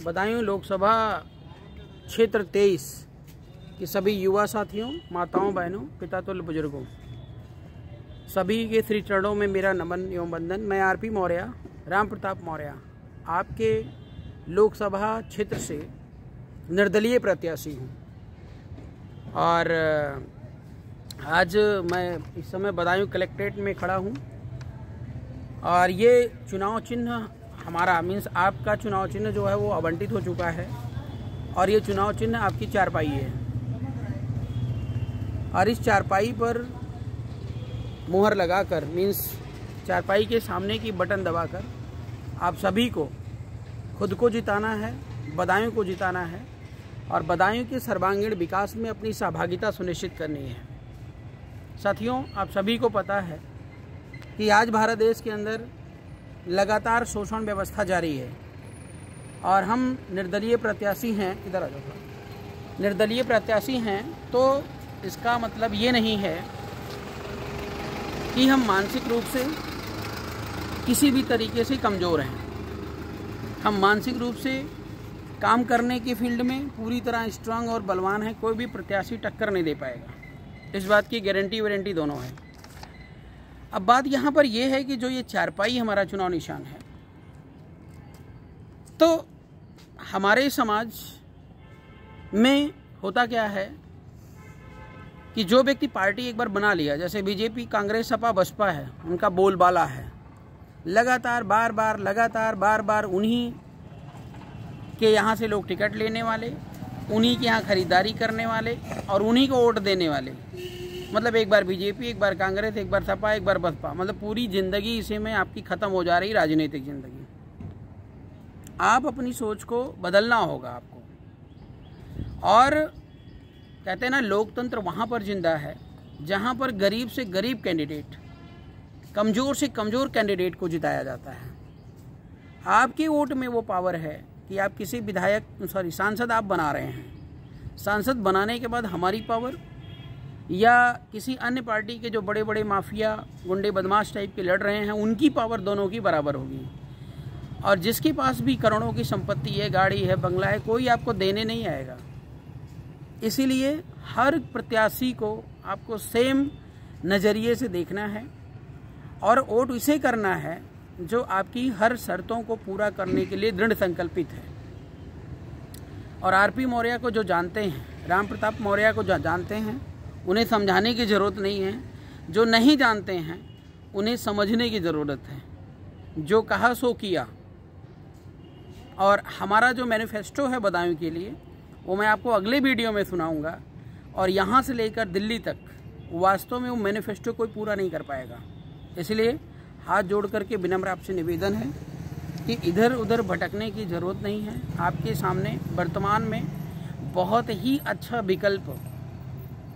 बदायूं लोकसभा क्षेत्र 23 के सभी युवा साथियों, माताओं, बहनों, पितातुल्य बुजुर्गों, सभी के श्री चरणों में मेरा नमन एवं वंदन। मैं आरपी मौर्य, राम प्रताप मौर्य, आपके लोकसभा क्षेत्र से निर्दलीय प्रत्याशी हूँ। और आज मैं इस समय बदायूं कलेक्ट्रेट में खड़ा हूँ और ये चुनाव चिन्ह हमारा मीन्स आपका चुनाव चिन्ह जो है वो आवंटित हो चुका है और ये चुनाव चिन्ह आपकी चारपाई है। और इस चारपाई पर मुहर लगाकर मीन्स चारपाई के सामने की बटन दबाकर आप सभी को खुद को जिताना है, बदायूं को जिताना है और बदायूं के सर्वांगीण विकास में अपनी सहभागिता सुनिश्चित करनी है। साथियों, आप सभी को पता है कि आज भारत देश के अंदर लगातार शोषण व्यवस्था जारी है और हम निर्दलीय प्रत्याशी हैं। इधर आ जाओ। निर्दलीय प्रत्याशी हैं तो इसका मतलब ये नहीं है कि हम मानसिक रूप से किसी भी तरीके से कमज़ोर हैं। हम मानसिक रूप से काम करने के फील्ड में पूरी तरह स्ट्रांग और बलवान है। कोई भी प्रत्याशी टक्कर नहीं दे पाएगा, इस बात की गारंटी वारंटी दोनों है। अब बात यहाँ पर यह है कि जो ये चारपाई हमारा चुनाव निशान है, तो हमारे समाज में होता क्या है कि जो व्यक्ति पार्टी एक बार बना लिया, जैसे बीजेपी, कांग्रेस, सपा, बसपा है, उनका बोलबाला है लगातार बार बार उन्हीं के यहाँ से लोग टिकट लेने वाले, उन्हीं के यहाँ खरीदारी करने वाले और उन्हीं को वोट देने वाले। मतलब एक बार बीजेपी, एक बार कांग्रेस, एक बार सपा, एक बार बसपा, मतलब पूरी ज़िंदगी इसी में आपकी ख़त्म हो जा रही राजनीतिक ज़िंदगी। आप अपनी सोच को बदलना होगा आपको। और कहते हैं ना, लोकतंत्र वहाँ पर जिंदा है जहाँ पर गरीब से गरीब कैंडिडेट, कमज़ोर से कमज़ोर कैंडिडेट को जिताया जाता है। आपके वोट में वो पावर है कि आप किसी सांसद आप बना रहे हैं। सांसद बनाने के बाद हमारी पावर या किसी अन्य पार्टी के जो बड़े बड़े माफिया, गुंडे, बदमाश टाइप के लड़ रहे हैं, उनकी पावर दोनों की बराबर होगी। और जिसके पास भी करोड़ों की संपत्ति है, गाड़ी है, बंगला है, कोई आपको देने नहीं आएगा। इसीलिए हर प्रत्याशी को आपको सेम नज़रिए से देखना है और वोट उसे करना है जो आपकी हर शर्तों को पूरा करने के लिए दृढ़ संकल्पित है। और आरपी मौर्य को जो जानते हैं, राम प्रताप मौर्य को जो जानते हैं, उन्हें समझाने की ज़रूरत नहीं है। जो नहीं जानते हैं उन्हें समझने की ज़रूरत है। जो कहा सो किया। और हमारा जो मैनिफेस्टो है बदायूं के लिए, वो मैं आपको अगले वीडियो में सुनाऊंगा। और यहाँ से लेकर दिल्ली तक वास्तव में वो मैनिफेस्टो कोई पूरा नहीं कर पाएगा। इसलिए हाथ जोड़ करके विनम्र आपसे निवेदन है कि इधर उधर भटकने की ज़रूरत नहीं है। आपके सामने वर्तमान में बहुत ही अच्छा विकल्प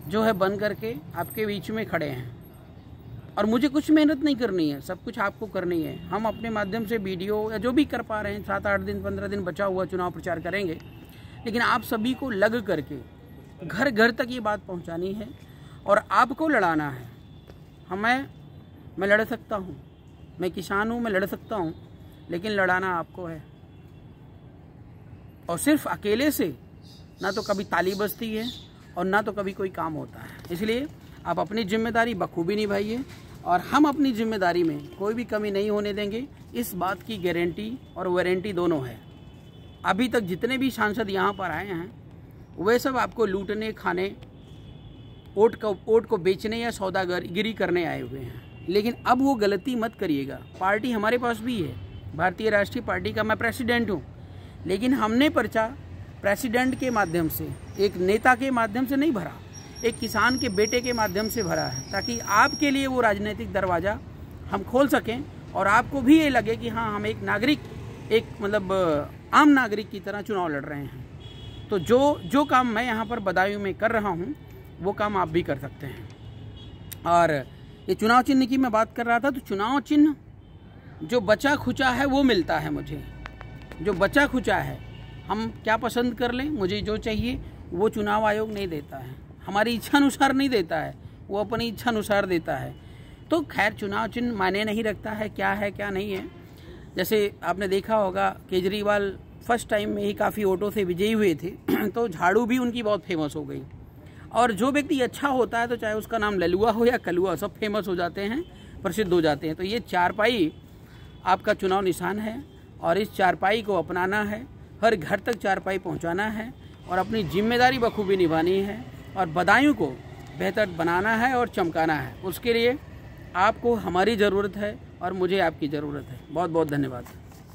जो है बन करके आपके बीच में खड़े हैं। और मुझे कुछ मेहनत नहीं करनी है, सब कुछ आपको करनी है। हम अपने माध्यम से वीडियो या जो भी कर पा रहे हैं, 7-8 दिन 15 दिन बचा हुआ चुनाव प्रचार करेंगे, लेकिन आप सभी को लग करके घर घर तक ये बात पहुंचानी है और आपको लड़ाना है। मैं लड़ सकता हूँ, मैं किसान हूँ, मैं लड़ सकता हूँ, लेकिन लड़ाना आपको है। और सिर्फ अकेले से ना तो कभी ताली बजती है और ना तो कभी कोई काम होता है। इसलिए आप अपनी जिम्मेदारी बखूबी निभाइए और हम अपनी जिम्मेदारी में कोई भी कमी नहीं होने देंगे। इस बात की गारंटी और वारंटी दोनों है। अभी तक जितने भी सांसद यहाँ पर आए हैं वे सब आपको लूटने, खाने, वोट को बेचने या सौदागरी करने आए हुए हैं। लेकिन अब वो गलती मत करिएगा। पार्टी हमारे पास भी है, भारतीय राष्ट्रीय पार्टी का मैं प्रेसिडेंट हूँ, लेकिन हमने पर्चा प्रेसिडेंट के माध्यम से, एक नेता के माध्यम से नहीं भरा, एक किसान के बेटे के माध्यम से भरा है, ताकि आपके लिए वो राजनीतिक दरवाज़ा हम खोल सकें और आपको भी ये लगे कि हाँ, हम एक नागरिक, एक मतलब आम नागरिक की तरह चुनाव लड़ रहे हैं। तो जो काम मैं यहाँ पर बदायूं में कर रहा हूँ वो काम आप भी कर सकते हैं। और ये चुनाव चिन्ह की मैं बात कर रहा था, तो चुनाव चिन्ह जो बचा खुचा है वो मिलता है मुझे। जो बचा खुचा है हम क्या पसंद कर लें, मुझे जो चाहिए वो चुनाव आयोग नहीं देता है, हमारी इच्छा अनुसार नहीं देता है, वो अपनी इच्छा अनुसार देता है। तो खैर चुनाव चिन्ह मायने नहीं रखता है क्या नहीं है। जैसे आपने देखा होगा केजरीवाल फर्स्ट टाइम में ही काफ़ी वोटों से विजयी हुए थे तो झाड़ू भी उनकी बहुत फेमस हो गई। और जो व्यक्ति अच्छा होता है तो चाहे उसका नाम ललुआ हो या कलुआ, सब फेमस हो जाते हैं, प्रसिद्ध हो जाते हैं। तो ये चारपाई आपका चुनाव निशान है और इस चारपाई को अपनाना है, हर घर तक चारपाई पहुंचाना है और अपनी जिम्मेदारी बखूबी निभानी है और बदायूं को बेहतर बनाना है और चमकाना है। उसके लिए आपको हमारी ज़रूरत है और मुझे आपकी ज़रूरत है। बहुत बहुत धन्यवाद।